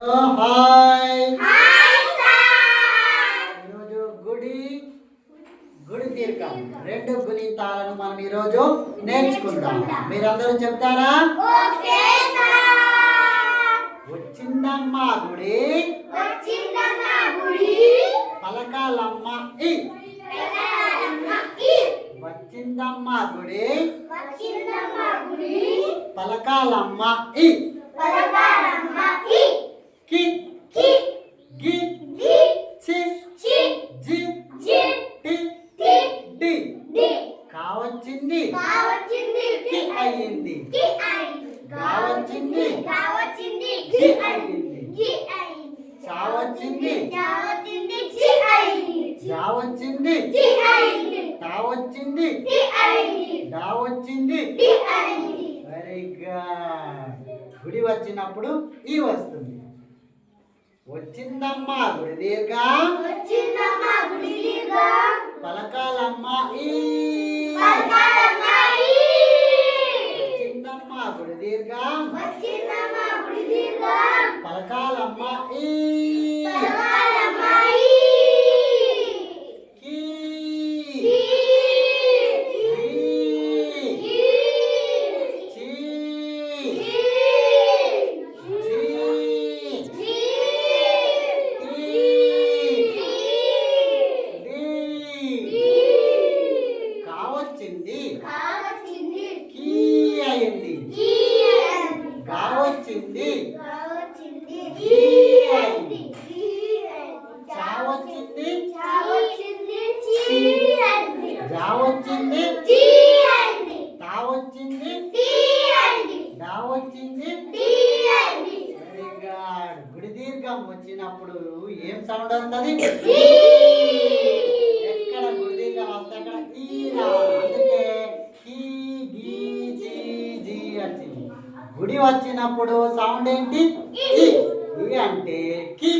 Hi ఈరోజు గుడి దీర్ఘం రెండు గుణితాలను మనం ఈరోజు నేర్చుకుందాం. మీరందరూ చెప్తారా? వచ్చిందమ్మ గుడి పలకాలమ్మ ఈ. వచ్చిందమ్మ గుడి పలకాలమ్మ ఈ. కి గి చి జి టి డి కావచ్చింది కి అయ్యింది. కావచ్చింది కి అయ్యింది. చావచ్చింది జావచ్చింది తావచ్చింది డావచ్చింది. Very good. గుడి వచ్చినప్పుడు ఈ వస్తుంది. వచ్చిందమ్మా గుడి దీర్ఘం పలకాలమ్మ ఈ. వచ్చిందమ్మా గుడి దీర్ఘం పలకాలమ్మ ఈ. కావచ్చింది కీ అయింది. కావచ్చింది కీ అయింది. చావచ్చింది జావచ్చింది తావచ్చింది డావచ్చింది. Very good. గుడి దీర్ఘం వచ్చినప్పుడు ఏం సౌండ్ వస్తుంది? ఎక్కడ గుడి దీర్ఘం వస్తే అక్కడ ఈ రావాలి. అందుకే కీ గి చి జి వచ్చింది. గుడి వచ్చినప్పుడు సౌండ్ ఏంటి? ఈ. ఈ అంటే కీ.